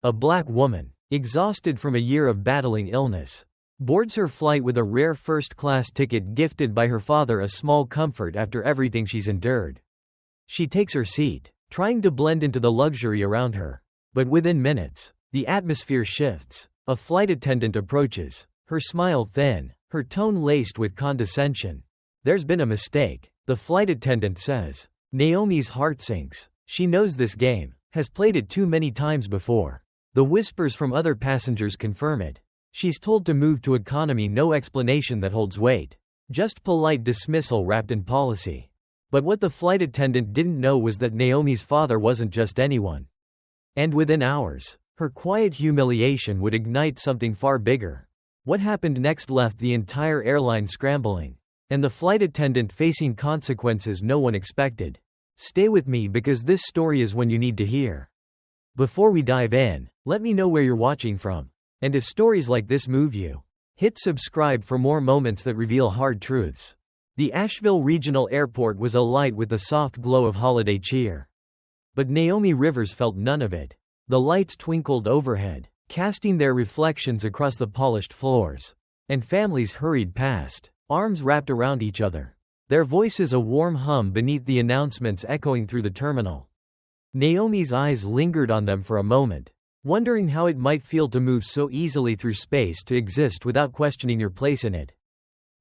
a black woman, exhausted from a year of battling illness, boards her flight with a rare first-class ticket gifted by her father, a small comfort after everything she's endured. She takes her seat, trying to blend into the luxury around her. But within minutes, the atmosphere shifts. A flight attendant approaches, her smile thin, her tone laced with condescension. "There's been a mistake," the flight attendant says. Naomi's heart sinks. She knows this game, has played it too many times before. The whispers from other passengers confirm it. She's told to move to economy, no explanation that holds weight. Just polite dismissal wrapped in policy. But what the flight attendant didn't know was that Naomi's father wasn't just anyone. And within hours, her quiet humiliation would ignite something far bigger. What happened next left the entire airline scrambling, and the flight attendant facing consequences no one expected. Stay with me because this story is one you need to hear. Before we dive in, let me know where you're watching from. And if stories like this move you, hit subscribe for more moments that reveal hard truths. The Asheville Regional Airport was alight with the soft glow of holiday cheer. But Naomi Rivers felt none of it. The lights twinkled overhead, casting their reflections across the polished floors. And families hurried past, arms wrapped around each other, their voices a warm hum beneath the announcements echoing through the terminal. Naomi's eyes lingered on them for a moment, wondering how it might feel to move so easily through space, to exist without questioning your place in it.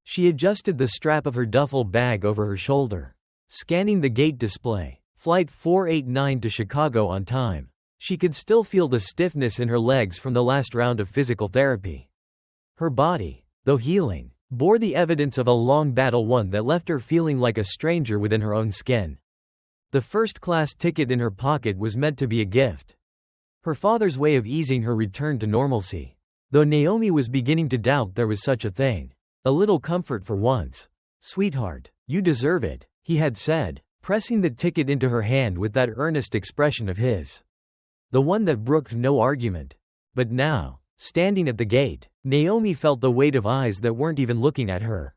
She adjusted the strap of her duffel bag over her shoulder, scanning the gate display. Flight 489 to Chicago on time. She could still feel the stiffness in her legs from the last round of physical therapy. Her body, though healing, bore the evidence of a long battle, one that left her feeling like a stranger within her own skin. The first-class ticket in her pocket was meant to be a gift. Her father's way of easing her return to normalcy. Though Naomi was beginning to doubt there was such a thing. A little comfort for once. "Sweetheart, you deserve it," he had said, pressing the ticket into her hand with that earnest expression of his. The one that brooked no argument. But now, standing at the gate, Naomi felt the weight of eyes that weren't even looking at her.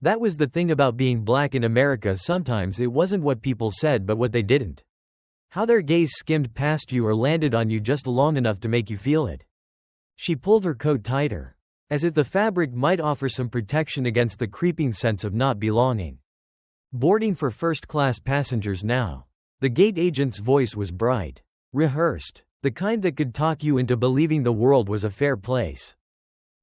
That was the thing about being black in America. Sometimes it wasn't what people said but what they didn't. How their gaze skimmed past you or landed on you just long enough to make you feel it. She pulled her coat tighter, as if the fabric might offer some protection against the creeping sense of not belonging. Boarding for first-class passengers now. The gate agent's voice was bright, rehearsed, the kind that could talk you into believing the world was a fair place.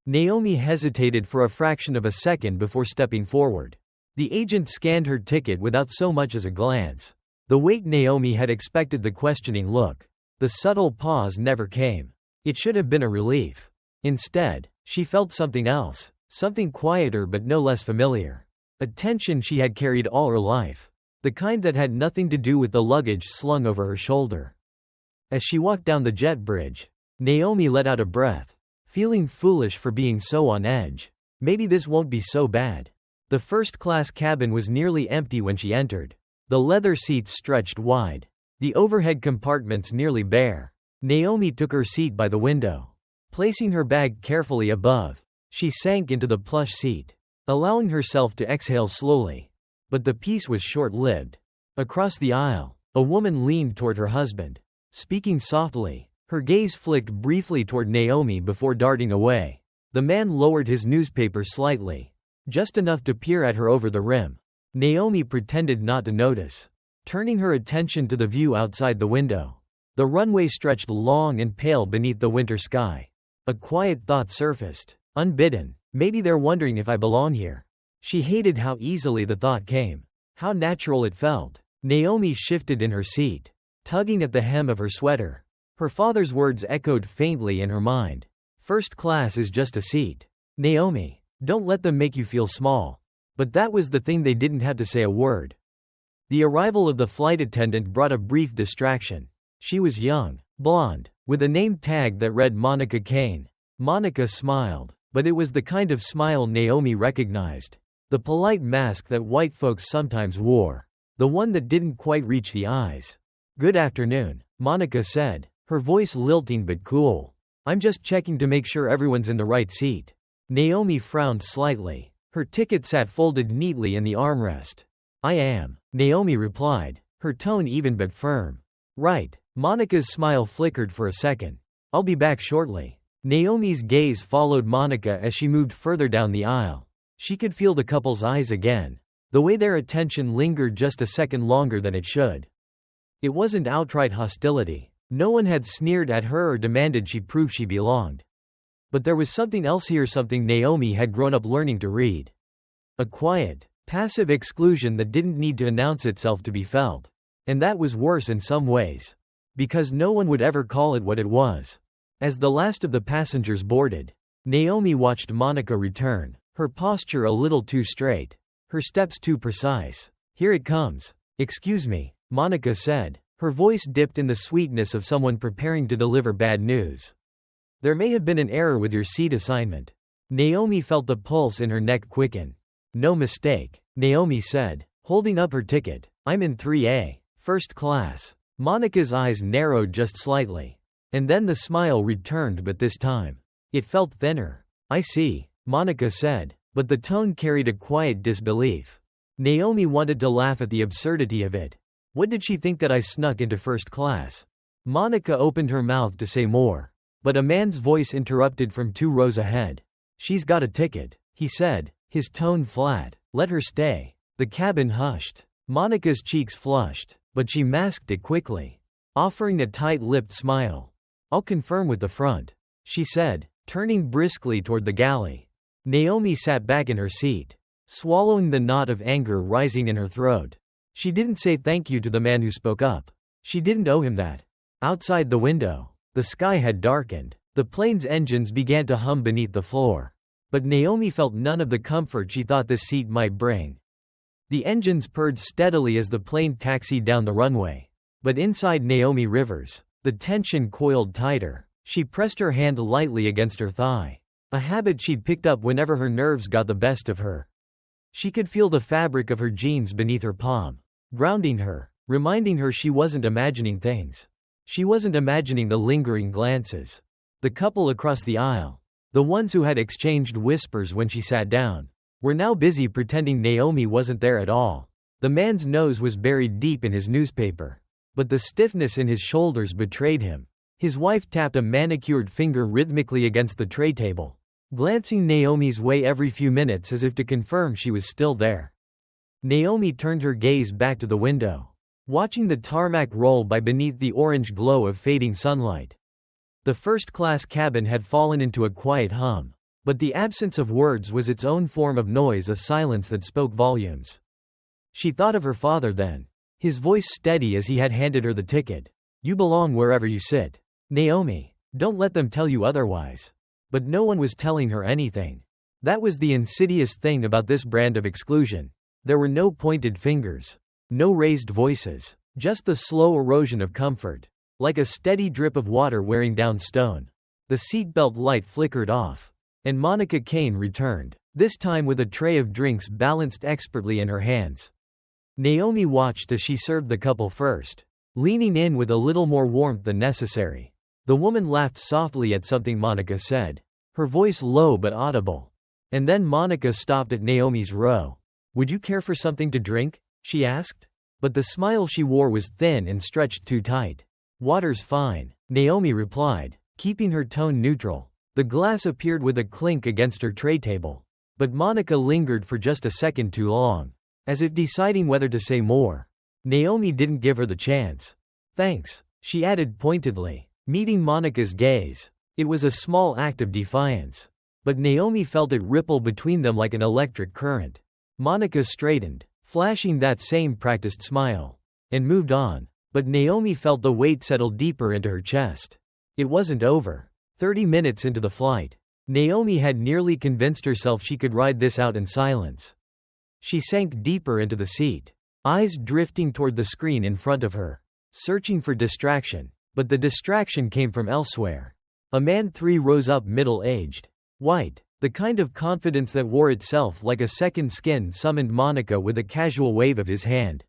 Naomi hesitated for a fraction of a second before stepping forward. The agent scanned her ticket without so much as a glance. The wait Naomi had expected, the questioning look. The subtle pause never came. It should have been a relief. Instead, she felt something else, something quieter but no less familiar. A tension she had carried all her life. The kind that had nothing to do with the luggage slung over her shoulder. As she walked down the jet bridge, Naomi let out a breath, feeling foolish for being so on edge. Maybe this won't be so bad. The first-class cabin was nearly empty when she entered. The leather seats stretched wide, the overhead compartments nearly bare. Naomi took her seat by the window. Placing her bag carefully above, she sank into the plush seat, allowing herself to exhale slowly. But the peace was short-lived. Across the aisle, a woman leaned toward her husband, speaking softly. Her gaze flicked briefly toward Naomi before darting away. The man lowered his newspaper slightly, just enough to peer at her over the rim. Naomi pretended not to notice, turning her attention to the view outside the window. The runway stretched long and pale beneath the winter sky. A quiet thought surfaced, unbidden. Maybe they're wondering if I belong here. She hated how easily the thought came, how natural it felt. Naomi shifted in her seat, tugging at the hem of her sweater. Her father's words echoed faintly in her mind. "First class is just a seat. Naomi, don't let them make you feel small." But that was the thing, they didn't have to say a word. The arrival of the flight attendant brought a brief distraction. She was young, blonde, with a name tag that read Monica Kane. Monica smiled, but it was the kind of smile Naomi recognized. The polite mask that white folks sometimes wore. The one that didn't quite reach the eyes. "Good afternoon," Monica said, her voice lilting but cool. "I'm just checking to make sure everyone's in the right seat." Naomi frowned slightly. Her ticket sat folded neatly in the armrest. "I am," Naomi replied, her tone even but firm. "Right." Monica's smile flickered for a second. I'll be back shortly. Naomi's gaze followed Monica as she moved further down the aisle. She could feel the couple's eyes again, the way their attention lingered just a second longer than it should. It wasn't outright hostility. No one had sneered at her or demanded she prove she belonged. But there was something else here, something Naomi had grown up learning to read. A quiet, passive exclusion that didn't need to announce itself to be felt. And that was worse in some ways. Because no one would ever call it what it was. As the last of the passengers boarded, Naomi watched Monica return, her posture a little too straight, her steps too precise. Here it comes. Excuse me, Monica said, her voice dipped in the sweetness of someone preparing to deliver bad news. There may have been an error with your seat assignment. Naomi felt the pulse in her neck quicken. No mistake, Naomi said, holding up her ticket. I'm in 3A, first class. Monica's eyes narrowed just slightly. And then the smile returned, but this time, it felt thinner. I see, Monica said, but the tone carried a quiet disbelief. Naomi wanted to laugh at the absurdity of it. What did she think, that I snuck into first class? Monica opened her mouth to say more. But a man's voice interrupted from 2 rows ahead. She's got a ticket, he said, his tone flat. Let her stay. The cabin hushed. Monica's cheeks flushed, but she masked it quickly, offering a tight-lipped smile. I'll confirm with the front, she said, turning briskly toward the galley. Naomi sat back in her seat, swallowing the knot of anger rising in her throat. She didn't say thank you to the man who spoke up. She didn't owe him that. Outside the window, the sky had darkened. The plane's engines began to hum beneath the floor. But Naomi felt none of the comfort she thought this seat might bring. The engines purred steadily as the plane taxied down the runway. But inside Naomi Rivers, the tension coiled tighter. She pressed her hand lightly against her thigh, a habit she'd picked up whenever her nerves got the best of her. She could feel the fabric of her jeans beneath her palm, grounding her, reminding her she wasn't imagining things. She wasn't imagining the lingering glances. The couple across the aisle, the ones who had exchanged whispers when she sat down, were now busy pretending Naomi wasn't there at all. The man's nose was buried deep in his newspaper, but the stiffness in his shoulders betrayed him. His wife tapped a manicured finger rhythmically against the tray table, glancing Naomi's way every few minutes as if to confirm she was still there. Naomi turned her gaze back to the window, watching the tarmac roll by beneath the orange glow of fading sunlight. The first-class cabin had fallen into a quiet hum, but the absence of words was its own form of noise, a silence that spoke volumes. She thought of her father then, his voice steady as he had handed her the ticket. You belong wherever you sit, Naomi. Don't let them tell you otherwise. But no one was telling her anything. That was the insidious thing about this brand of exclusion. There were no pointed fingers, no raised voices, just the slow erosion of comfort, like a steady drip of water wearing down stone. The seatbelt light flickered off, and Monica Kane returned, this time with a tray of drinks balanced expertly in her hands. Naomi watched as she served the couple first, leaning in with a little more warmth than necessary. The woman laughed softly at something Monica said, her voice low but audible. And then Monica stopped at Naomi's row. Would you care for something to drink? She asked. But the smile she wore was thin and stretched too tight. Water's fine, Naomi replied, keeping her tone neutral. The glass appeared with a clink against her tray table. But Monica lingered for just a second too long, as if deciding whether to say more. Naomi didn't give her the chance. Thanks, she added pointedly, meeting Monica's gaze. It was a small act of defiance, but Naomi felt it ripple between them like an electric current. Monica straightened, flashing that same practiced smile, and moved on, but Naomi felt the weight settle deeper into her chest. It wasn't over. 30 minutes into the flight, Naomi had nearly convinced herself she could ride this out in silence. She sank deeper into the seat, eyes drifting toward the screen in front of her, searching for distraction, but the distraction came from elsewhere. A man 3 rows up, middle-aged, white, the kind of confidence that wore itself like a second skin, summoned Monica with a casual wave of his hand.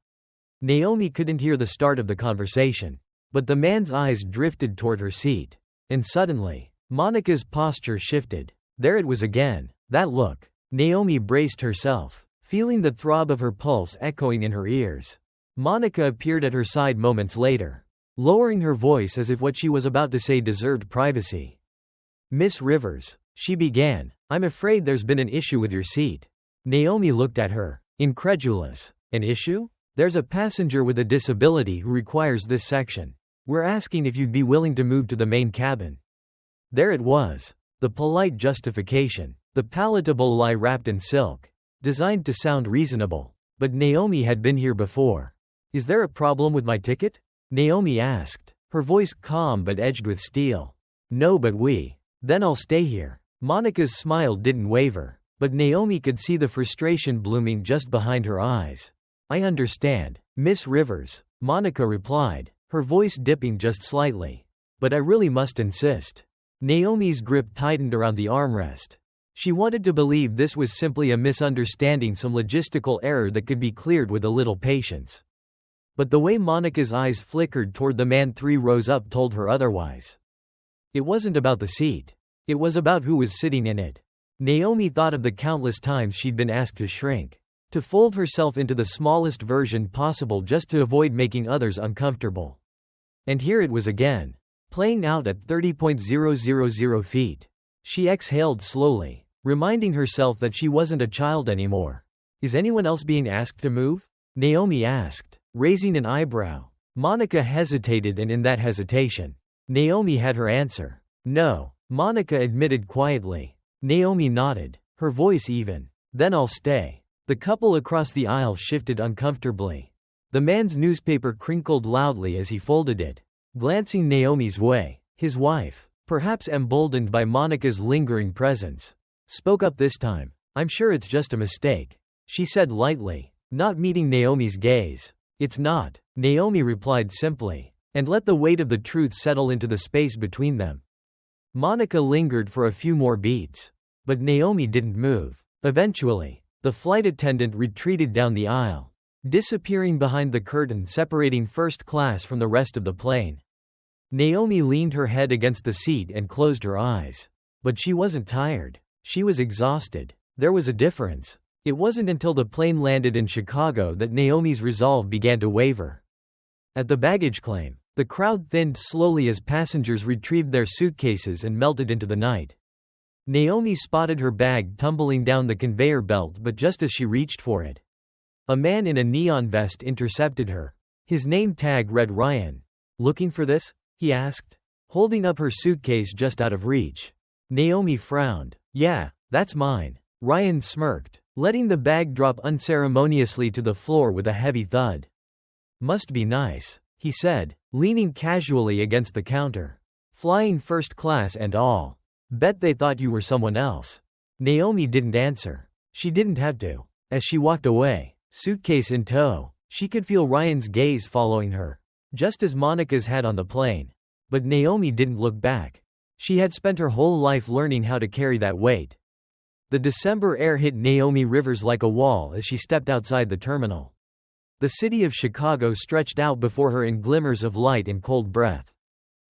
Naomi couldn't hear the start of the conversation, but the man's eyes drifted toward her seat. And suddenly, Monica's posture shifted. There it was again, that look. Naomi braced herself, feeling the throb of her pulse echoing in her ears. Monica appeared at her side moments later. lowering her voice as if what she was about to say deserved privacy. "Miss Rivers," she began, "I'm afraid there's been an issue with your seat." Naomi looked at her, incredulous. "An issue? There's a passenger with a disability who requires this section. We're asking if you'd be willing to move to the main cabin." There it was. The polite justification. The palatable lie wrapped in silk. Designed to sound reasonable. But Naomi had been here before. "Is there a problem with my ticket?" Naomi asked, her voice calm but edged with steel. "No, but Then I'll stay here." Monica's smile didn't waver, but Naomi could see the frustration blooming just behind her eyes. "I understand, Miss Rivers," Monica replied, her voice dipping just slightly. "But I really must insist." Naomi's grip tightened around the armrest. She wanted to believe this was simply a misunderstanding, some logistical error that could be cleared with a little patience. But the way Monica's eyes flickered toward the man 3 rows up told her otherwise. It wasn't about the seat. It was about who was sitting in it. Naomi thought of the countless times she'd been asked to shrink, to fold herself into the smallest version possible just to avoid making others uncomfortable. And here it was again, playing out at 30,000 feet. She exhaled slowly, reminding herself that she wasn't a child anymore. "Is anyone else being asked to move?" Naomi asked, raising an eyebrow. Monica hesitated, and in that hesitation, Naomi had her answer. "No," Monica admitted quietly. Naomi nodded, her voice even. "Then I'll stay." The couple across the aisle shifted uncomfortably. The man's newspaper crinkled loudly as he folded it, glancing Naomi's way. His wife, perhaps emboldened by Monica's lingering presence, spoke up this time. "I'm sure it's just a mistake," she said lightly, not meeting Naomi's gaze. "It's not," Naomi replied simply, and let the weight of the truth settle into the space between them. Monica lingered for a few more beats, but Naomi didn't move. Eventually, the flight attendant retreated down the aisle, disappearing behind the curtain separating first class from the rest of the plane. Naomi leaned her head against the seat and closed her eyes. But she wasn't tired. She was exhausted. There was a difference. It wasn't until the plane landed in Chicago that Naomi's resolve began to waver. At the baggage claim, the crowd thinned slowly as passengers retrieved their suitcases and melted into the night. Naomi spotted her bag tumbling down the conveyor belt, but just as she reached for it, a man in a neon vest intercepted her. His name tag read Ryan. "Looking for this?" he asked, holding up her suitcase just out of reach. Naomi frowned. "Yeah, that's mine." Ryan smirked, letting the bag drop unceremoniously to the floor with a heavy thud. "Must be nice," he said, leaning casually against the counter. "Flying first class and all. Bet they thought you were someone else." Naomi didn't answer. She didn't have to. As she walked away, suitcase in tow, she could feel Ryan's gaze following her, just as Monica's had on the plane. But Naomi didn't look back. She had spent her whole life learning how to carry that weight. The December air hit Naomi Rivers like a wall as she stepped outside the terminal. The city of Chicago stretched out before her in glimmers of light and cold breath.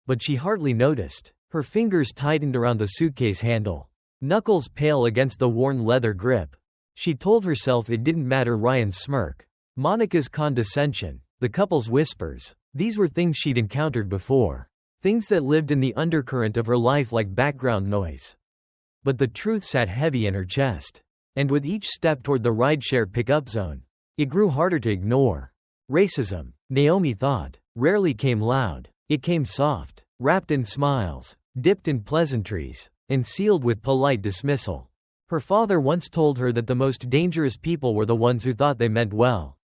But she hardly noticed. Her fingers tightened around the suitcase handle, knuckles pale against the worn leather grip. She told herself it didn't matter Ryan's smirk, Monica's condescension, the couple's whispers. These were things she'd encountered before. Things that lived in the undercurrent of her life like background noise. But the truth sat heavy in her chest. And with each step toward the rideshare pickup zone, it grew harder to ignore. Racism, Naomi thought, rarely came loud. It came soft, wrapped in smiles, dipped in pleasantries, and sealed with polite dismissal. Her father once told her that the most dangerous people were the ones who thought they meant well.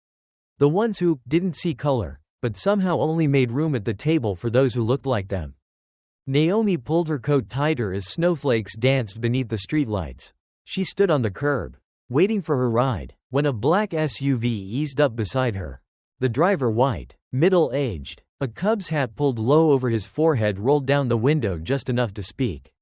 The ones who didn't see color, but somehow only made room at the table for those who looked like them. Naomi pulled her coat tighter as snowflakes danced beneath the streetlights. She stood on the curb, waiting for her ride, when a black SUV eased up beside her. The driver, white, middle-aged, a Cubs hat pulled low over his forehead, rolled down the window just enough to speak.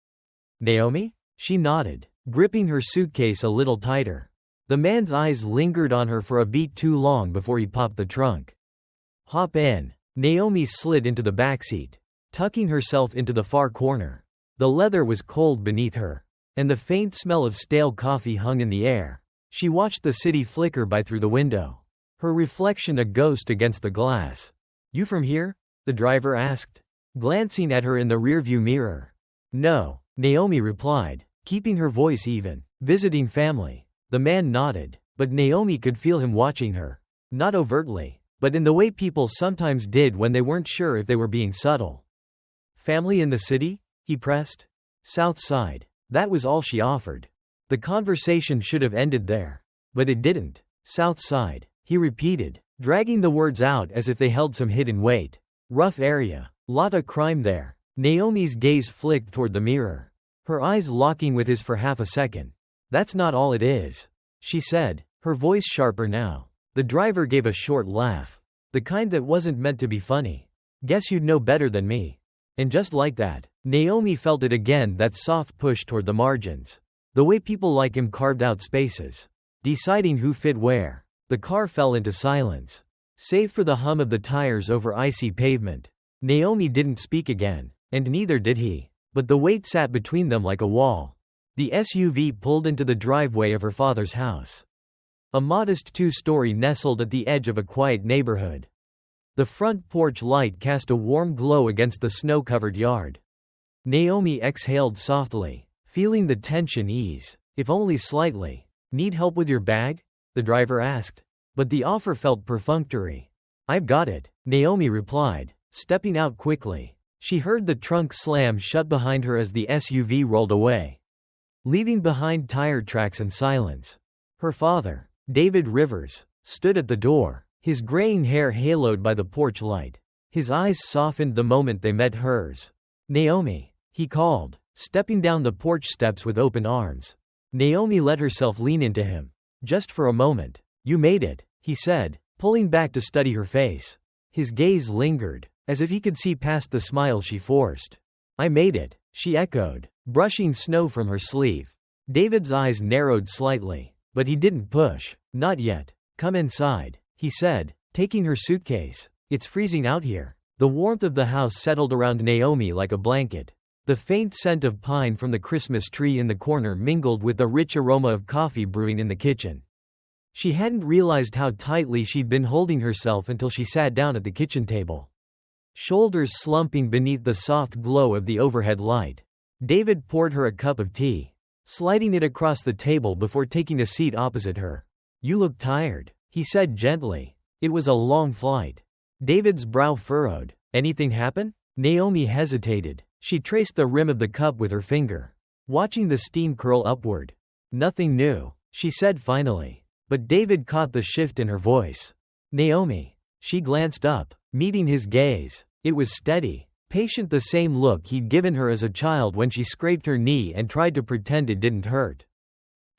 "Naomi?" She nodded, gripping her suitcase a little tighter. The man's eyes lingered on her for a beat too long before he popped the trunk. "Hop in." Naomi slid into the backseat, tucking herself into the far corner. The leather was cold beneath her, and the faint smell of stale coffee hung in the air. She watched the city flicker by through the window, her reflection a ghost against the glass. "You from here?" the driver asked, glancing at her in the rearview mirror. No, Naomi replied, keeping her voice even. Visiting family. The man nodded, but Naomi could feel him watching her. Not overtly, but in the way people sometimes did when they weren't sure if they were being subtle. Family in the city? He pressed. South Side. That was all she offered. The conversation should have ended there. But it didn't. South Side, he repeated, dragging the words out as if they held some hidden weight. Rough area. Lot of crime there. Naomi's gaze flicked toward the mirror, her eyes locking with his for half a second. That's not all it is, she said, her voice sharper now. The driver gave a short laugh. The kind that wasn't meant to be funny. Guess you'd know better than me. And just like that, Naomi felt it again, that soft push toward the margins. The way people like him carved out spaces, deciding who fit where. The car fell into silence. Save for the hum of the tires over icy pavement. Naomi didn't speak again, and neither did he. But the weight sat between them like a wall. The SUV pulled into the driveway of her father's house. A modest two-story nestled at the edge of a quiet neighborhood. The front porch light cast a warm glow against the snow-covered yard. Naomi exhaled softly, feeling the tension ease, if only slightly. Need help with your bag? The driver asked. But the offer felt perfunctory. I've got it, Naomi replied, stepping out quickly. She heard the trunk slam shut behind her as the SUV rolled away, leaving behind tire tracks and silence. Her father, David Rivers, stood at the door, his graying hair haloed by the porch light. His eyes softened the moment they met hers. Naomi, he called, stepping down the porch steps with open arms. Naomi let herself lean into him. Just for a moment. You made it, he said, pulling back to study her face. His gaze lingered, as if he could see past the smile she forced. I made it, she echoed, brushing snow from her sleeve. David's eyes narrowed slightly, but he didn't push. Not yet. Come inside, he said, taking her suitcase. It's freezing out here. The warmth of the house settled around Naomi like a blanket. The faint scent of pine from the Christmas tree in the corner mingled with the rich aroma of coffee brewing in the kitchen. She hadn't realized how tightly she'd been holding herself until she sat down at the kitchen table, shoulders slumping beneath the soft glow of the overhead light. David poured her a cup of tea, sliding it across the table before taking a seat opposite her. You look tired, he said gently. It was a long flight. David's brow furrowed. Anything happen? Naomi hesitated. She traced the rim of the cup with her finger, watching the steam curl upward. Nothing new, she said finally. But David caught the shift in her voice. Naomi. She glanced up, meeting his gaze. It was steady, patient, the same look he'd given her as a child when she scraped her knee and tried to pretend it didn't hurt.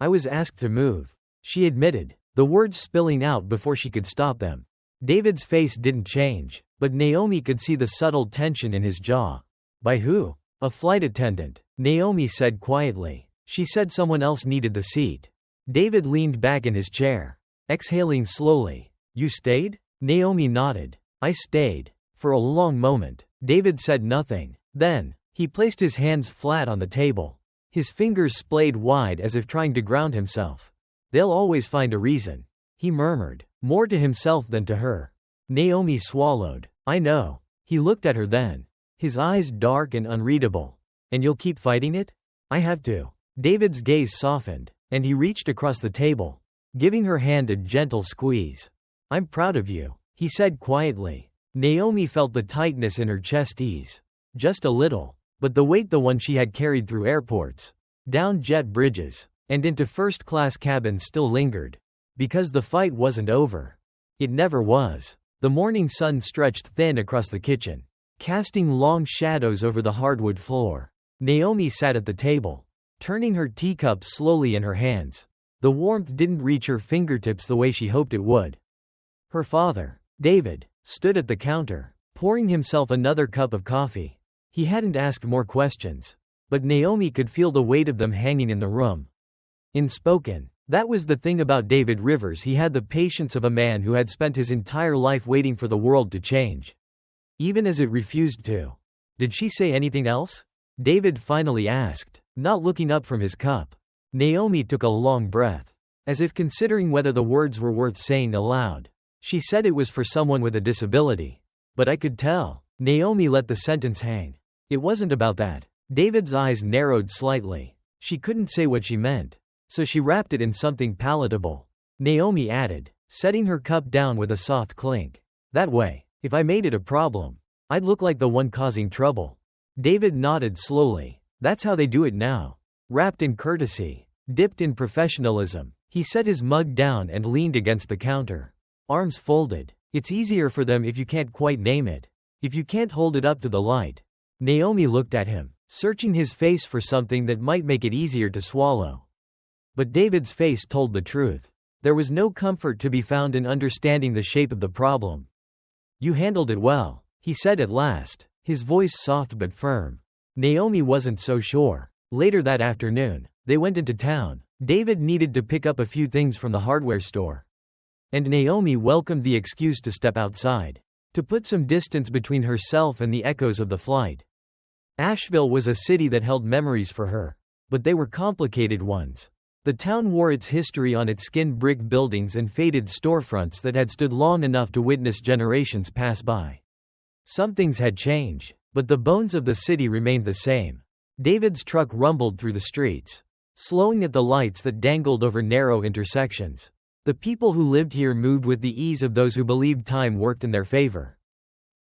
I was asked to move, she admitted, the words spilling out before she could stop them. David's face didn't change, but Naomi could see the subtle tension in his jaw. By who? A flight attendant, Naomi said quietly. She said someone else needed the seat. David leaned back in his chair, exhaling slowly. You stayed? Naomi nodded. I stayed. For a long moment, David said nothing. Then, he placed his hands flat on the table. His fingers splayed wide as if trying to ground himself. They'll always find a reason, he murmured, more to himself than to her. Naomi swallowed. I know. He looked at her then, his eyes dark and unreadable. And you'll keep fighting it? I have to. David's gaze softened, and he reached across the table, giving her hand a gentle squeeze. I'm proud of you, he said quietly. Naomi felt the tightness in her chest ease. Just a little, but the weight, the one she had carried through airports, down jet bridges, and into first-class cabins, still lingered. Because the fight wasn't over. It never was. The morning sun stretched thin across the kitchen, casting long shadows over the hardwood floor. Naomi sat at the table, turning her teacup slowly in her hands. The warmth didn't reach her fingertips the way she hoped it would. Her father, David, stood at the counter, pouring himself another cup of coffee. He hadn't asked more questions, but Naomi could feel the weight of them hanging in the room. Unspoken. That was the thing about David Rivers, he had the patience of a man who had spent his entire life waiting for the world to change, even as it refused to. Did she say anything else? David finally asked, not looking up from his cup. Naomi took a long breath, as if considering whether the words were worth saying aloud. She said it was for someone with a disability. But I could tell. Naomi let the sentence hang. It wasn't about that. David's eyes narrowed slightly. She couldn't say what she meant, so she wrapped it in something palatable. Naomi added, setting her cup down with a soft clink. That way, if I made it a problem, I'd look like the one causing trouble. David nodded slowly. That's how they do it now. Wrapped in courtesy, dipped in professionalism. He set his mug down and leaned against the counter. Arms folded. It's easier for them if you can't quite name it. If you can't hold it up to the light. Naomi looked at him, searching his face for something that might make it easier to swallow. But David's face told the truth. There was no comfort to be found in understanding the shape of the problem. You handled it well, he said at last, his voice soft but firm. Naomi wasn't so sure. Later that afternoon, they went into town. David needed to pick up a few things from the hardware store. And Naomi welcomed the excuse to step outside, to put some distance between herself and the echoes of the flight. Asheville was a city that held memories for her, but they were complicated ones. The town wore its history on its skinned brick buildings and faded storefronts that had stood long enough to witness generations pass by. Some things had changed, but the bones of the city remained the same. David's truck rumbled through the streets, slowing at the lights that dangled over narrow intersections. The people who lived here moved with the ease of those who believed time worked in their favor.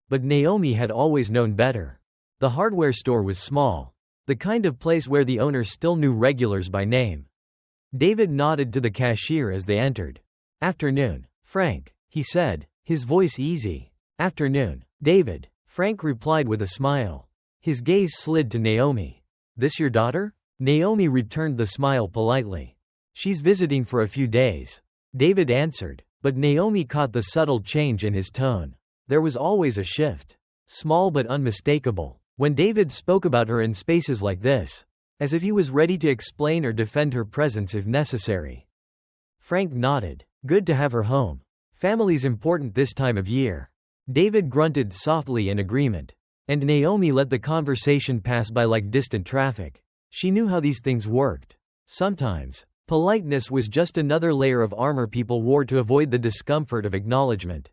But Naomi had always known better. The hardware store was small, the kind of place where the owner still knew regulars by name. David nodded to the cashier as they entered. Afternoon, Frank, he said, his voice easy. Afternoon, David, Frank replied with a smile. His gaze slid to Naomi. This your daughter? Naomi returned the smile politely. She's visiting for a few days. David answered, but Naomi caught the subtle change in his tone. There was always a shift. Small but unmistakable. When David spoke about her in spaces like this, as if he was ready to explain or defend her presence if necessary. Frank nodded. Good to have her home. Family's important this time of year. David grunted softly in agreement. And Naomi let the conversation pass by like distant traffic. She knew how these things worked. Sometimes, politeness was just another layer of armor people wore to avoid the discomfort of acknowledgement.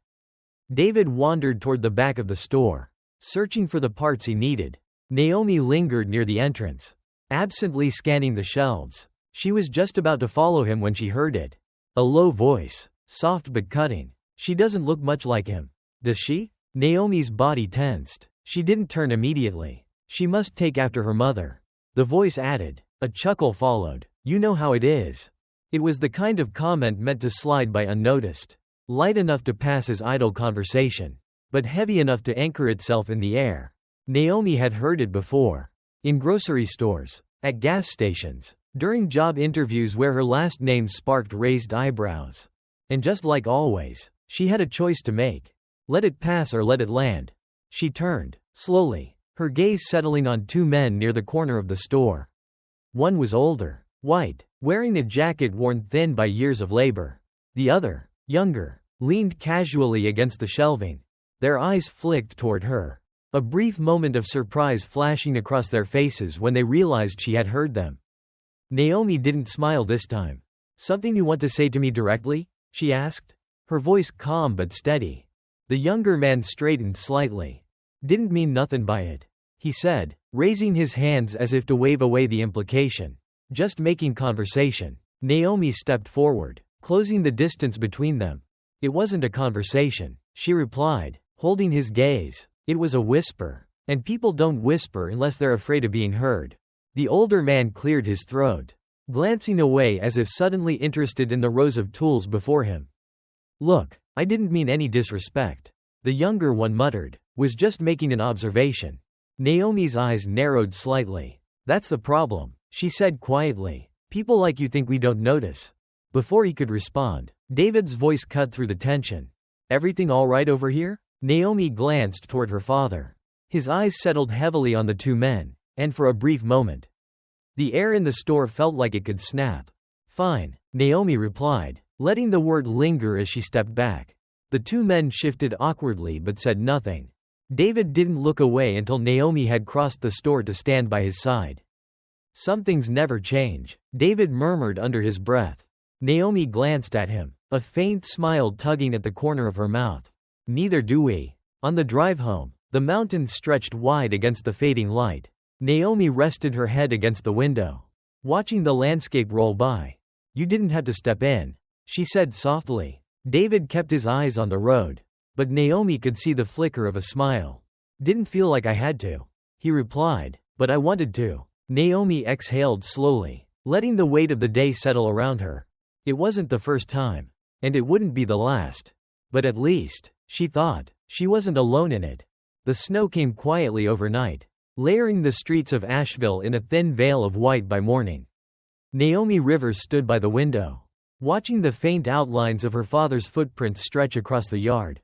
David wandered toward the back of the store, searching for the parts he needed. Naomi lingered near the entrance, absently scanning the shelves. She was just about to follow him when she heard it. A low voice, soft but cutting. She doesn't look much like him. Does she? Naomi's body tensed. She didn't turn immediately. She must take after her mother. The voice added. A chuckle followed. You know how it is. It was the kind of comment meant to slide by unnoticed. Light enough to pass as idle conversation, but heavy enough to anchor itself in the air. Naomi had heard it before. In grocery stores, at gas stations, during job interviews where her last name sparked raised eyebrows. And just like always, she had a choice to make. Let it pass or let it land. She turned, slowly, her gaze settling on two men near the corner of the store. One was older, white, wearing a jacket worn thin by years of labor. The other, younger, leaned casually against the shelving. Their eyes flicked toward her. A brief moment of surprise flashing across their faces when they realized she had heard them. Naomi didn't smile this time. Something you want to say to me directly? She asked. Her voice calm but steady. The younger man straightened slightly. Didn't mean nothing by it, he said, raising his hands as if to wave away the implication. Just making conversation. Naomi stepped forward, closing the distance between them. It wasn't a conversation, she replied, holding his gaze. It was a whisper. And people don't whisper unless they're afraid of being heard. The older man cleared his throat, glancing away as if suddenly interested in the rows of tools before him. Look, I didn't mean any disrespect. The younger one muttered, was just making an observation. Naomi's eyes narrowed slightly. That's the problem, she said quietly. People like you think we don't notice. Before he could respond, David's voice cut through the tension. Everything all right over here? Naomi glanced toward her father. His eyes settled heavily on the two men, and for a brief moment, the air in the store felt like it could snap. Fine, Naomi replied, letting the word linger as she stepped back. The two men shifted awkwardly but said nothing. David didn't look away until Naomi had crossed the store to stand by his side. Some things never change, David murmured under his breath. Naomi glanced at him, a faint smile tugging at the corner of her mouth. Neither do we. On the drive home, The mountains stretched wide against the fading light. Naomi rested her head against the window, watching the landscape roll by. "You didn't have to step in," she said softly. David kept his eyes on the road, but Naomi could see the flicker of a smile. "Didn't feel like I had to," he replied, "but I wanted to." Naomi exhaled slowly, letting the weight of the day settle around her. It wasn't the first time, and it wouldn't be the last. But at least, she thought, she wasn't alone in it. The snow came quietly overnight, layering the streets of Asheville in a thin veil of white by morning. Naomi Rivers stood by the window, watching the faint outlines of her father's footprints stretch across the yard.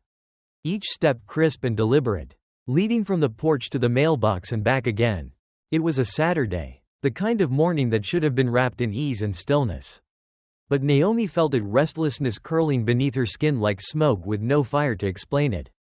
Each step crisp and deliberate, leading from the porch to the mailbox and back again. It was a Saturday, the kind of morning that should have been wrapped in ease and stillness. But Naomi felt it, restlessness curling beneath her skin like smoke with no fire to explain it.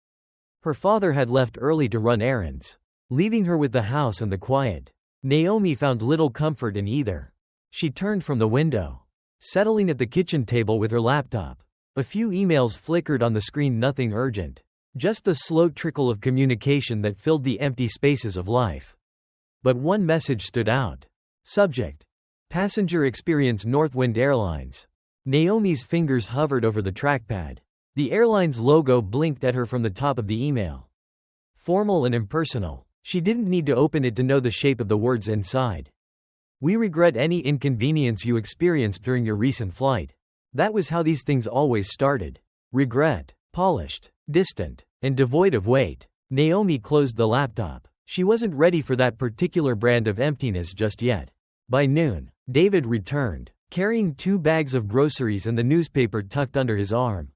Her father had left early to run errands, leaving her with the house and the quiet. Naomi found little comfort in either. She turned from the window, settling at the kitchen table with her laptop. A few emails flickered on the screen, nothing urgent, just the slow trickle of communication that filled the empty spaces of life. But one message stood out. Subject: Passenger Experience, Northwind Airlines. Naomi's fingers hovered over the trackpad. The airline's logo blinked at her from the top of the email. Formal and impersonal. She didn't need to open it to know the shape of the words inside. "We regret any inconvenience you experienced during your recent flight." That was how these things always started. Regret, polished, distant, and devoid of weight. Naomi closed the laptop. She wasn't ready for that particular brand of emptiness just yet. By noon, David returned, carrying 2 bags of groceries and the newspaper tucked under his arm.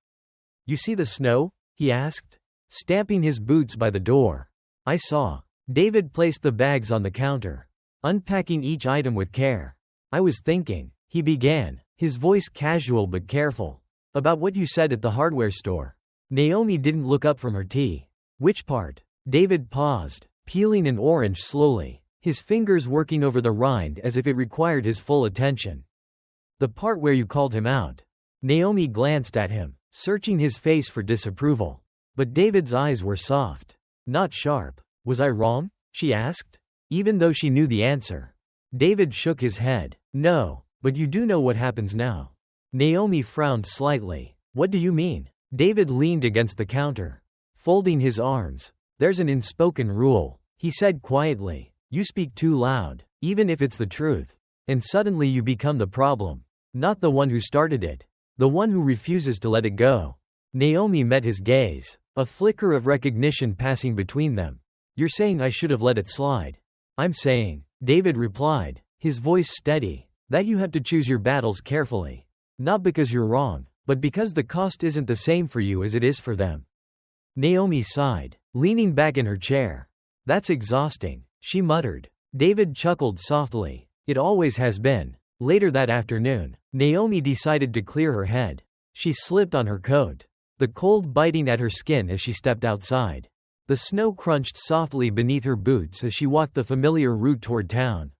"You see the snow?" he asked, stamping his boots by the door. "I saw." David placed the bags on the counter, unpacking each item with care. "I was thinking," he began, his voice casual but careful, "about what you said at the hardware store." Naomi didn't look up from her tea. "Which part?" David paused, peeling an orange slowly, his fingers working over the rind as if it required his full attention. "The part where you called him out." Naomi glanced at him, searching his face for disapproval. But David's eyes were soft, not sharp. "Was I wrong?" she asked, even though she knew the answer. David shook his head. "No, but you do know what happens now." Naomi frowned slightly. "What do you mean?" David leaned against the counter, folding his arms. "There's an unspoken rule," he said quietly. "You speak too loud, even if it's the truth. And suddenly you become the problem. Not the one who started it. The one who refuses to let it go." Naomi met his gaze, a flicker of recognition passing between them. "You're saying I should have let it slide." "I'm saying," David replied, his voice steady, "that you have to choose your battles carefully. Not because you're wrong, but because the cost isn't the same for you as it is for them." Naomi sighed, leaning back in her chair. "That's exhausting," she muttered. David chuckled softly. "It always has been." Later that afternoon, Naomi decided to clear her head. She slipped on her coat, the cold biting at her skin as she stepped outside. The snow crunched softly beneath her boots as she walked the familiar route toward town.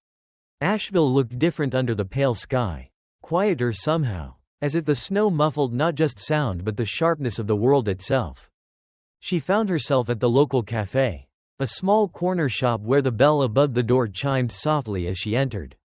Asheville looked different under the pale sky. Quieter somehow, as if the snow muffled not just sound but the sharpness of the world itself. She found herself at the local cafe, a small corner shop where the bell above the door chimed softly as she entered.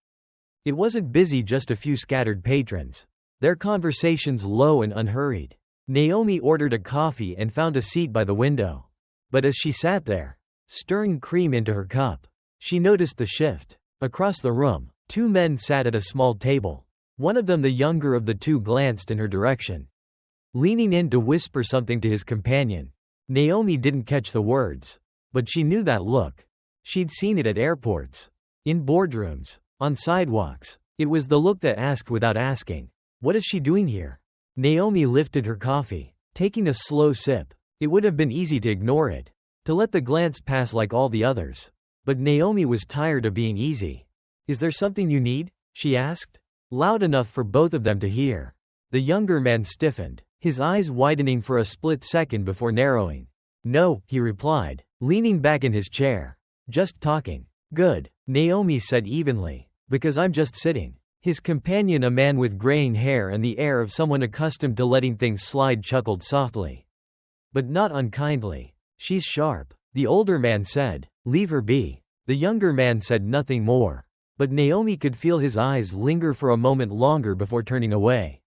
It wasn't busy, just a few scattered patrons, their conversations low and unhurried. Naomi ordered a coffee and found a seat by the window. But as she sat there, stirring cream into her cup, she noticed the shift. Across the room, 2 men sat at a small table. One of them, the younger of the 2, glanced in her direction, leaning in to whisper something to his companion. Naomi didn't catch the words, but she knew that look. She'd seen it at airports, in boardrooms, on sidewalks. It was the look that asked without asking, "What is she doing here?" Naomi lifted her coffee, taking a slow sip. It would have been easy to ignore it, to let the glance pass like all the others. But Naomi was tired of being easy. "Is there something you need?" she asked, loud enough for both of them to hear. The younger man stiffened, his eyes widening for a split second before narrowing. "No," he replied, leaning back in his chair. "Just talking." "Good," Naomi said evenly, "because I'm just sitting." His companion, a man with graying hair and the air of someone accustomed to letting things slide, chuckled softly, but not unkindly. "She's sharp." The older man said, "Leave her be." The younger man said nothing more. But Naomi could feel his eyes linger for a moment longer before turning away.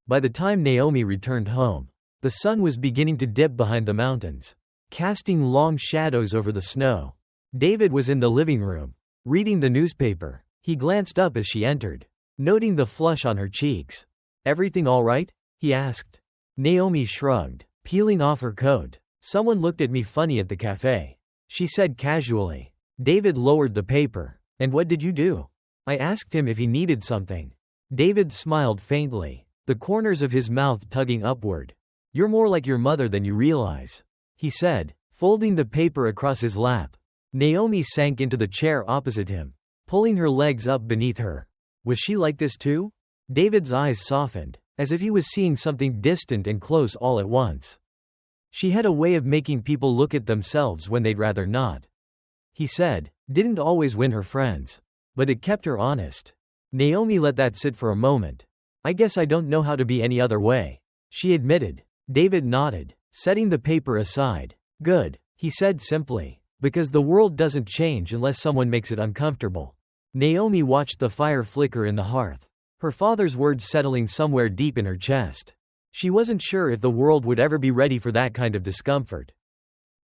By the time Naomi returned home, the sun was beginning to dip behind the mountains, casting long shadows over the snow. David was in the living room, reading the newspaper. He glanced up as she entered, noting the flush on her cheeks. "Everything all right?" he asked. Naomi shrugged, peeling off her coat. "Someone looked at me funny at the cafe," she said casually. David lowered the paper. "And what did you do?" "I asked him if he needed something." David smiled faintly, the corners of his mouth tugging upward. "You're more like your mother than you realize," he said, folding the paper across his lap. Naomi sank into the chair opposite him, pulling her legs up beneath her. Was she like this too? David's eyes softened, as if he was seeing something distant and close all at once. She had a way of making people look at themselves when they'd rather not. He said, "Didn't always win her friends. But it kept her honest." Naomi let that sit for a moment. "I guess I don't know how to be any other way," she admitted. David nodded, setting the paper aside. "Good," he said simply, "because the world doesn't change unless someone makes it uncomfortable." Naomi watched the fire flicker in the hearth, her father's words settling somewhere deep in her chest. She wasn't sure if the world would ever be ready for that kind of discomfort.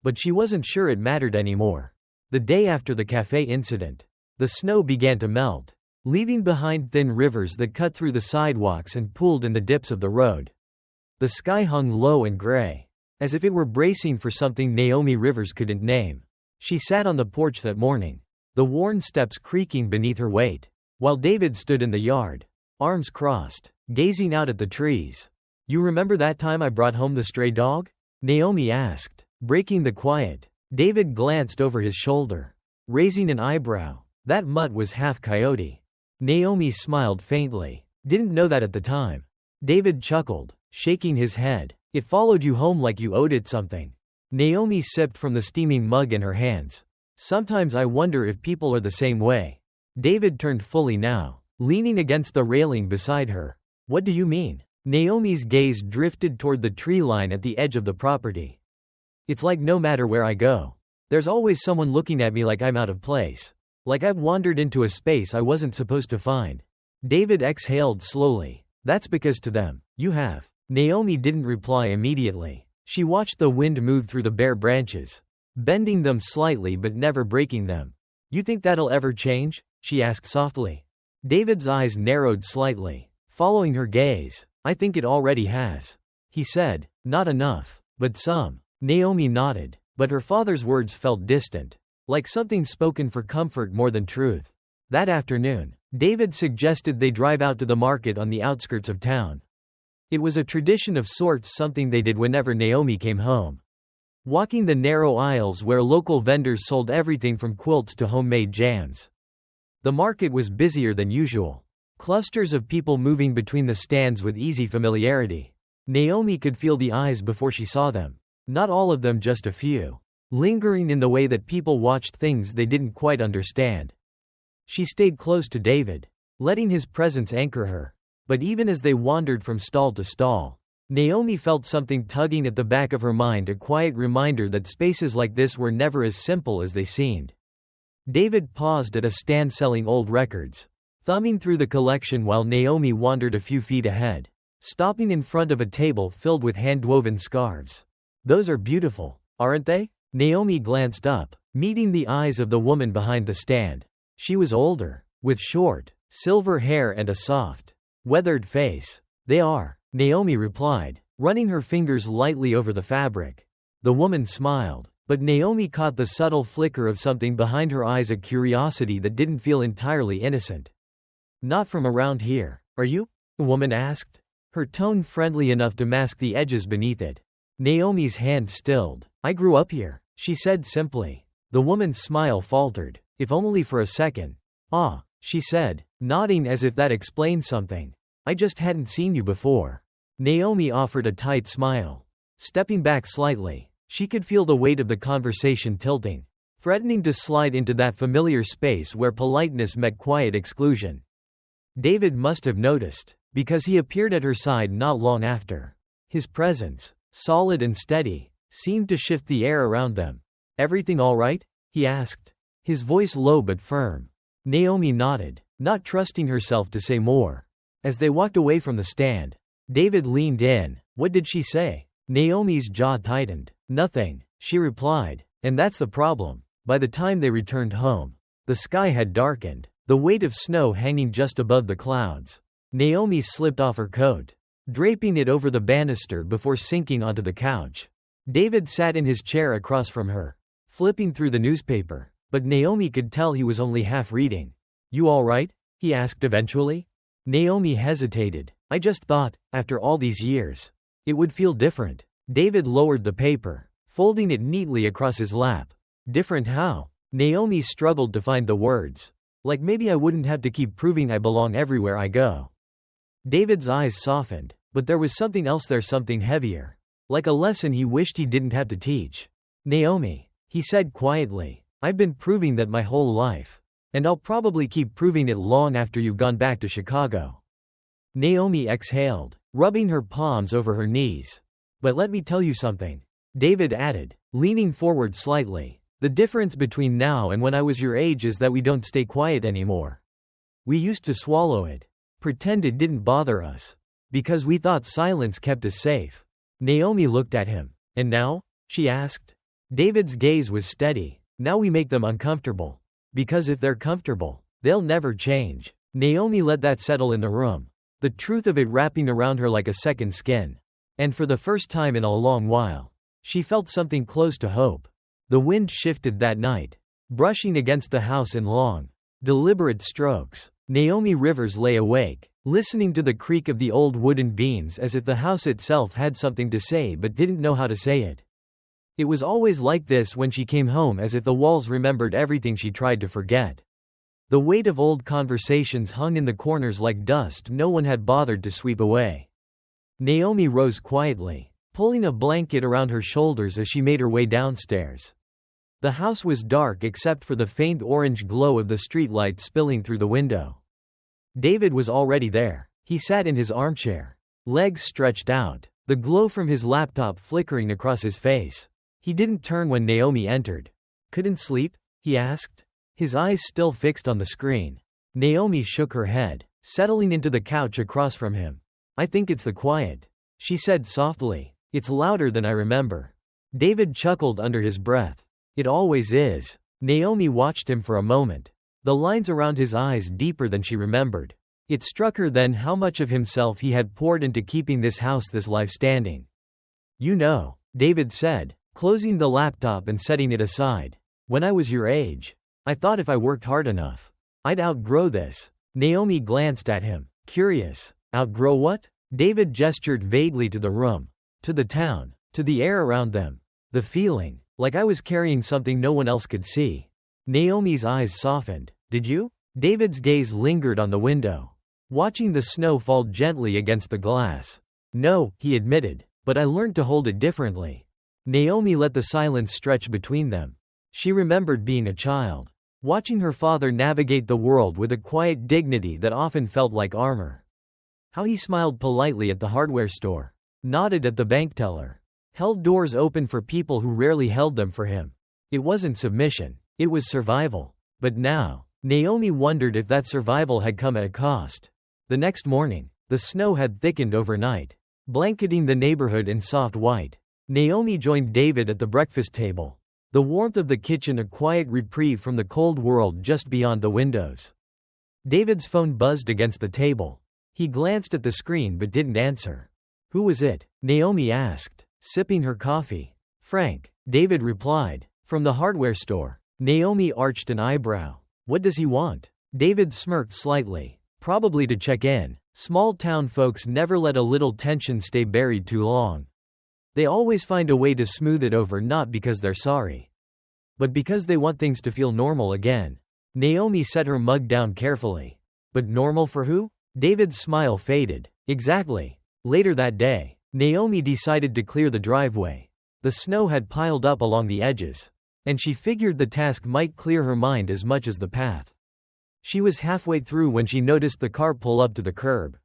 But she wasn't sure it mattered anymore. The day after the cafe incident, the snow began to melt, leaving behind thin rivers that cut through the sidewalks and pooled in the dips of the road. The sky hung low and gray, as if it were bracing for something Naomi Rivers couldn't name. She sat on the porch that morning, the worn steps creaking beneath her weight, while David stood in the yard, arms crossed, gazing out at the trees. "You remember that time I brought home the stray dog?" Naomi asked, breaking the quiet. David glanced over his shoulder, raising an eyebrow. "That mutt was half coyote." Naomi smiled faintly. "Didn't know that at the time." David chuckled, shaking his head. "It followed you home like you owed it something." Naomi sipped from the steaming mug in her hands. "Sometimes I wonder if people are the same way." David turned fully now, leaning against the railing beside her. "What do you mean?" Naomi's gaze drifted toward the tree line at the edge of the property. "It's like no matter where I go, there's always someone looking at me like I'm out of place. Like I've wandered into a space I wasn't supposed to find." David exhaled slowly. "That's because to them, you have." Naomi didn't reply immediately. She watched the wind move through the bare branches, bending them slightly but never breaking them. "You think that'll ever change?" she asked softly. David's eyes narrowed slightly, following her gaze. "I think it already has," he said. "Not enough, but some." Naomi nodded, but her father's words felt distant, like something spoken for comfort more than truth. That afternoon, David suggested they drive out to the market on the outskirts of town. It was a tradition of sorts, something they did whenever Naomi came home. Walking the narrow aisles where local vendors sold everything from quilts to homemade jams. The market was busier than usual. Clusters of people moving between the stands with easy familiarity. Naomi could feel the eyes before she saw them. Not all of them, just a few. Lingering in the way that people watched things they didn't quite understand. She stayed close to David, letting his presence anchor her. But even as they wandered from stall to stall, Naomi felt something tugging at the back of her mind, a quiet reminder that spaces like this were never as simple as they seemed. David paused at a stand selling old records, thumbing through the collection while Naomi wandered a few feet ahead, stopping in front of a table filled with hand-woven scarves. "Those are beautiful, aren't they?" Naomi glanced up, meeting the eyes of the woman behind the stand. She was older, with short, silver hair and a soft, weathered face. "They are," Naomi replied, running her fingers lightly over the fabric. The woman smiled, but Naomi caught the subtle flicker of something behind her eyes, a curiosity that didn't feel entirely innocent. "Not from around here, are you?" the woman asked, her tone friendly enough to mask the edges beneath it. Naomi's hand stilled. "I grew up here," she said simply. The woman's smile faltered, if only for a second. "Ah," she said, nodding as if that explained something. "I just hadn't seen you before." Naomi offered a tight smile. Stepping back slightly, she could feel the weight of the conversation tilting, threatening to slide into that familiar space where politeness met quiet exclusion. David must have noticed, because he appeared at her side not long after. His presence, solid and steady, seemed to shift the air around them. Everything all right? He asked, his voice low but firm. Naomi nodded, not trusting herself to say more. As they walked away from the stand, David leaned in. What did she say? Naomi's jaw tightened. Nothing, she replied. And that's the problem. By the time they returned home, the sky had darkened, the weight of snow hanging just above the clouds. Naomi slipped off her coat, draping it over the banister before sinking onto the couch. David sat in his chair across from her, flipping through the newspaper, but Naomi could tell he was only half reading. You all right? He asked eventually. Naomi hesitated. I just thought, after all these years, it would feel different. David lowered the paper, folding it neatly across his lap. Different how? Naomi struggled to find the words. Like maybe I wouldn't have to keep proving I belong everywhere I go. David's eyes softened, but there was something else there, something heavier. Like a lesson he wished he didn't have to teach. Naomi, he said quietly, I've been proving that my whole life. And I'll probably keep proving it long after you've gone back to Chicago. Naomi exhaled, rubbing her palms over her knees. But let me tell you something, David added, leaning forward slightly. The difference between now and when I was your age is that we don't stay quiet anymore. We used to swallow it. Pretend it didn't bother us. Because we thought silence kept us safe. Naomi looked at him. And now? She asked. David's gaze was steady. Now we make them uncomfortable. Because if they're comfortable, they'll never change. Naomi let that settle in the room, the truth of it wrapping around her like a second skin. And for the first time in a long while, she felt something close to hope. The wind shifted that night, brushing against the house in long, deliberate strokes. Naomi Rivers lay awake, listening to the creak of the old wooden beams as if the house itself had something to say but didn't know how to say it. It was always like this when she came home, as if the walls remembered everything she tried to forget. The weight of old conversations hung in the corners like dust no one had bothered to sweep away. Naomi rose quietly, pulling a blanket around her shoulders as she made her way downstairs. The house was dark except for the faint orange glow of the streetlight spilling through the window. David was already there. He sat in his armchair, legs stretched out, the glow from his laptop flickering across his face. He didn't turn when Naomi entered. Couldn't sleep? He asked, his eyes still fixed on the screen. Naomi shook her head, settling into the couch across from him. I think it's the quiet, she said softly. It's louder than I remember. David chuckled under his breath. It always is. Naomi watched him for a moment, the lines around his eyes deeper than she remembered. It struck her then how much of himself he had poured into keeping this house, this life standing. You know, David said, closing the laptop and setting it aside. When I was your age, I thought if I worked hard enough, I'd outgrow this. Naomi glanced at him, curious. Outgrow what? David gestured vaguely to the room, to the town, to the air around them. The feeling, like I was carrying something no one else could see. Naomi's eyes softened. Did you? David's gaze lingered on the window, watching the snow fall gently against the glass. No, he admitted, but I learned to hold it differently. Naomi let the silence stretch between them. She remembered being a child, watching her father navigate the world with a quiet dignity that often felt like armor. How he smiled politely at the hardware store, nodded at the bank teller, held doors open for people who rarely held them for him. It wasn't submission, it was survival. But now, Naomi wondered if that survival had come at a cost. The next morning, the snow had thickened overnight, blanketing the neighborhood in soft white. Naomi joined David at the breakfast table, the warmth of the kitchen a quiet reprieve from the cold world just beyond the windows. David's phone buzzed against the table. He glanced at the screen but didn't answer. Who was it? Naomi asked, sipping her coffee. Frank, David replied, from the hardware store. Naomi arched an eyebrow. What does he want? David smirked slightly. Probably to check in. Small-town folks never let a little tension stay buried too long. They always find a way to smooth it over, not because they're sorry, but because they want things to feel normal again. Naomi set her mug down carefully. But normal for who? David's smile faded. Exactly. Later that day, Naomi decided to clear the driveway. The snow had piled up along the edges, and she figured the task might clear her mind as much as the path. She was halfway through when she noticed the car pull up to the curb.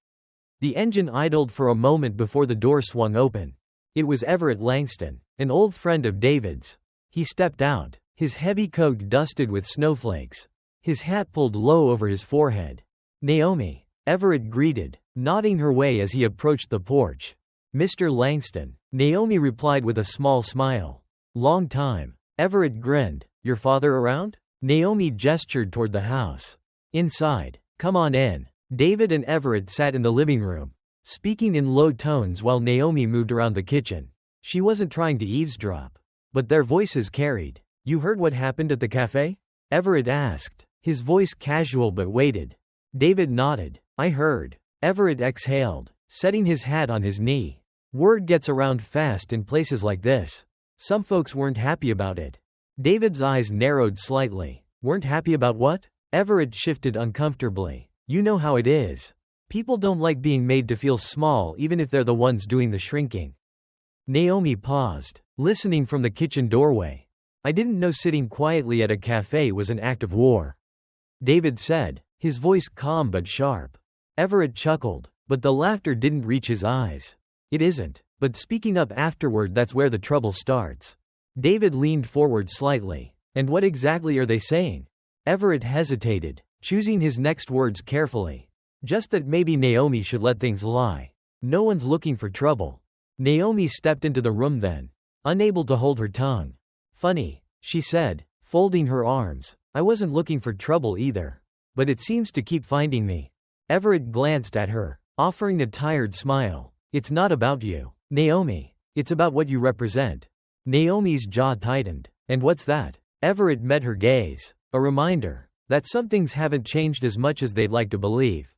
The engine idled for a moment before the door swung open. It was Everett Langston, an old friend of David's. He stepped out, his heavy coat dusted with snowflakes, his hat pulled low over his forehead. "Naomi," Everett greeted, nodding her way as he approached the porch. "Mr. Langston," Naomi replied with a small smile. "Long time." Everett grinned. "Your father around?" Naomi gestured toward the house. "Inside. Come on in." David and Everett sat in the living room, speaking in low tones while Naomi moved around the kitchen. She wasn't trying to eavesdrop, but their voices carried. "You heard what happened at the cafe?" Everett asked, his voice casual but weighted. David nodded. "I heard." Everett exhaled, setting his hat on his knee. "Word gets around fast in places like this. Some folks weren't happy about it." David's eyes narrowed slightly. "Weren't happy about what?" Everett shifted uncomfortably. "You know how it is. People don't like being made to feel small even if they're the ones doing the shrinking." Naomi paused, listening from the kitchen doorway. "I didn't know sitting quietly at a cafe was an act of war," David said, his voice calm but sharp. Everett chuckled, but the laughter didn't reach his eyes. "It isn't, but speaking up afterward, that's where the trouble starts." David leaned forward slightly. "And what exactly are they saying?" Everett hesitated, choosing his next words carefully. "Just that maybe Naomi should let things lie. No one's looking for trouble." Naomi stepped into the room then, unable to hold her tongue. "Funny," she said, folding her arms. "I wasn't looking for trouble either. But it seems to keep finding me." Everett glanced at her, offering a tired smile. "It's not about you, Naomi. It's about what you represent." Naomi's jaw tightened. "And what's that?" Everett met her gaze. "A reminder that some things haven't changed as much as they'd like to believe."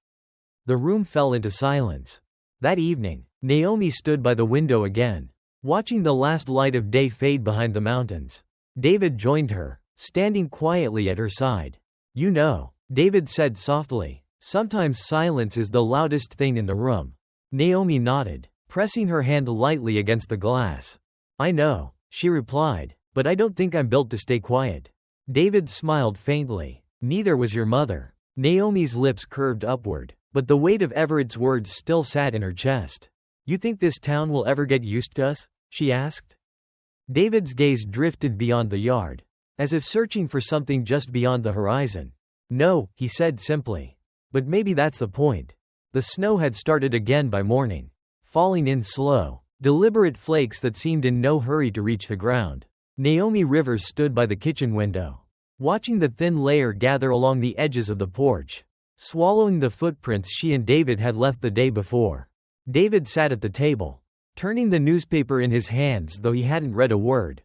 The room fell into silence. That evening, Naomi stood by the window again, watching the last light of day fade behind the mountains. David joined her, standing quietly at her side. "You know," David said softly, "sometimes silence is the loudest thing in the room." Naomi nodded, pressing her hand lightly against the glass. "I know," she replied, "but I don't think I'm built to stay quiet." David smiled faintly. "Neither was your mother." Naomi's lips curved upward, but the weight of Everett's words still sat in her chest. "You think this town will ever get used to us?" she asked. David's gaze drifted beyond the yard, as if searching for something just beyond the horizon. "No," he said simply. "But maybe that's the point." The snow had started again by morning, falling in slow, deliberate flakes that seemed in no hurry to reach the ground. Naomi Rivers stood by the kitchen window, watching the thin layer gather along the edges of the porch, swallowing the footprints she and David had left the day before. David sat at the table, turning the newspaper in his hands though he hadn't read a word.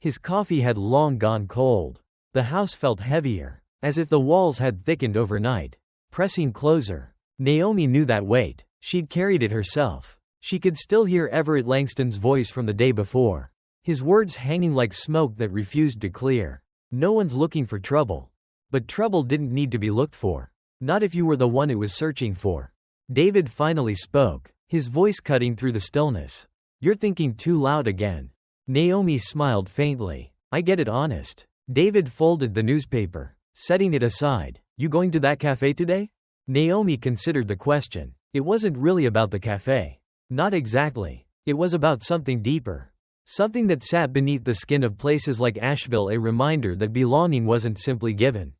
His coffee had long gone cold. The house felt heavier, as if the walls had thickened overnight, pressing closer. Naomi knew that weight. She'd carried it herself. She could still hear Everett Langston's voice from the day before, his words hanging like smoke that refused to clear. "No one's looking for trouble." But trouble didn't need to be looked for. Not if you were the one it was searching for. David finally spoke, his voice cutting through the stillness. "You're thinking too loud again." Naomi smiled faintly. "I get it, honest." David folded the newspaper, setting it aside. "You going to that cafe today?" Naomi considered the question. It wasn't really about the cafe. Not exactly. It was about something deeper. Something that sat beneath the skin of places like Asheville, a reminder that belonging wasn't simply given.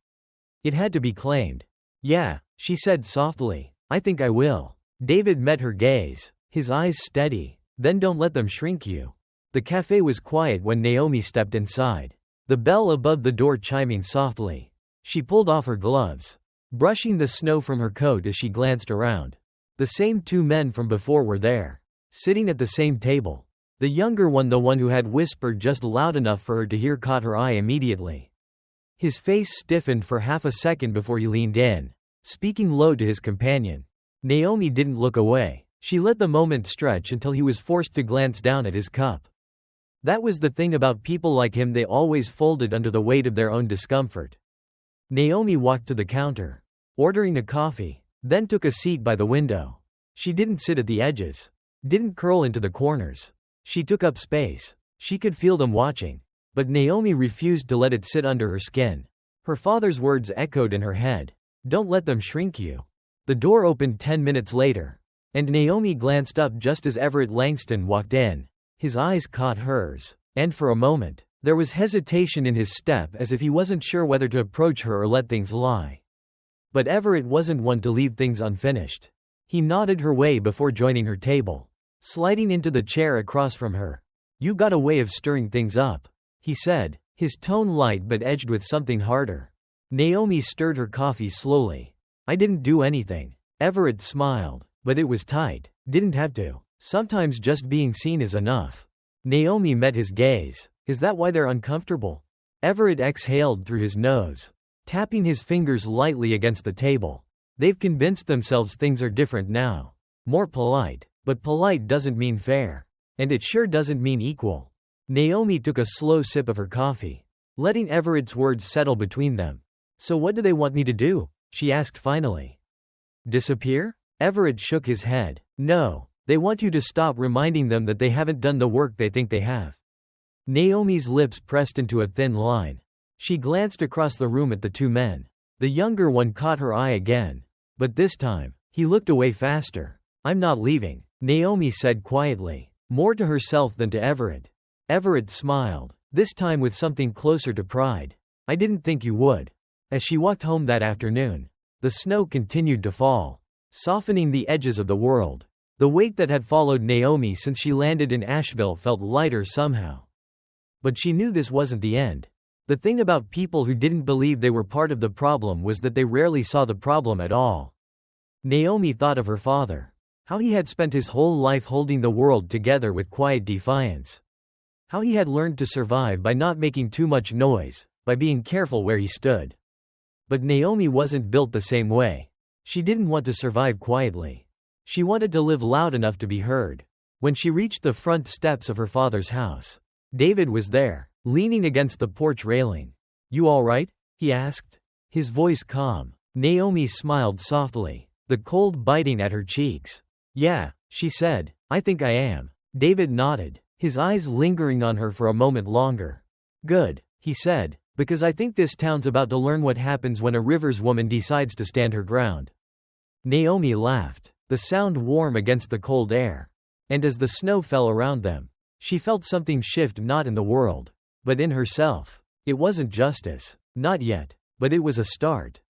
It had to be claimed. "Yeah," she said softly. "I think I will." David met her gaze, his eyes steady. "Then don't let them shrink you." The cafe was quiet when Naomi stepped inside, the bell above the door chiming softly. She pulled off her gloves, brushing the snow from her coat as she glanced around. The same two men from before were there, sitting at the same table. The younger one, the one who had whispered just loud enough for her to hear, caught her eye immediately. His face stiffened for half a second before he leaned in, speaking low to his companion. Naomi didn't look away. She let the moment stretch until he was forced to glance down at his cup. That was the thing about people like him, they always folded under the weight of their own discomfort. Naomi walked to the counter, ordering a coffee, then took a seat by the window. She didn't sit at the edges, didn't curl into the corners. She took up space. She could feel them watching, but Naomi refused to let it sit under her skin. Her father's words echoed in her head. "Don't let them shrink you." The door opened 10 minutes later, and Naomi glanced up just as Everett Langston walked in. His eyes caught hers, and for a moment, There was hesitation in his step, as if he wasn't sure whether to approach her or let things lie. But Everett wasn't one to leave things unfinished. He nodded her way before joining her table, sliding into the chair across from her. "You got a way of stirring things up," he said, his tone light but edged with something harder. Naomi stirred her coffee slowly. "I didn't do anything." Everett smiled. "But it was tight. Didn't have to. Sometimes just being seen is enough." Naomi met his gaze. "Is that why they're uncomfortable?" Everett exhaled through his nose, tapping his fingers lightly against the table. "They've convinced themselves things are different now. More polite. But polite doesn't mean fair. And it sure doesn't mean equal." Naomi took a slow sip of her coffee, letting Everett's words settle between them. "So what do they want me to do?" she asked finally. "Disappear?" Everett shook his head. "No. They want you to stop reminding them that they haven't done the work they think they have." Naomi's lips pressed into a thin line. She glanced across the room at the two men. The younger one caught her eye again. But this time, he looked away faster. "I'm not leaving," Naomi said quietly, more to herself than to Everett. Everett smiled, this time with something closer to pride. "I didn't think you would." As she walked home that afternoon, the snow continued to fall, softening the edges of the world. The weight that had followed Naomi since she landed in Asheville felt lighter somehow. But she knew this wasn't the end. The thing about people who didn't believe they were part of the problem was that they rarely saw the problem at all. Naomi thought of her father. How he had spent his whole life holding the world together with quiet defiance. How he had learned to survive by not making too much noise, by being careful where he stood. But Naomi wasn't built the same way. She didn't want to survive quietly. She wanted to live loud enough to be heard. When she reached the front steps of her father's house, David was there, leaning against the porch railing. "You all right?" he asked, his voice calm. Naomi smiled softly, the cold biting at her cheeks. "Yeah," she said, "I think I am." David nodded, his eyes lingering on her for a moment longer. "Good," he said, "because I think this town's about to learn what happens when a Rivers woman decides to stand her ground." Naomi laughed, the sound warm against the cold air. And as the snow fell around them, she felt something shift, not in the world, but in herself. It wasn't justice. Not yet. But it was a start.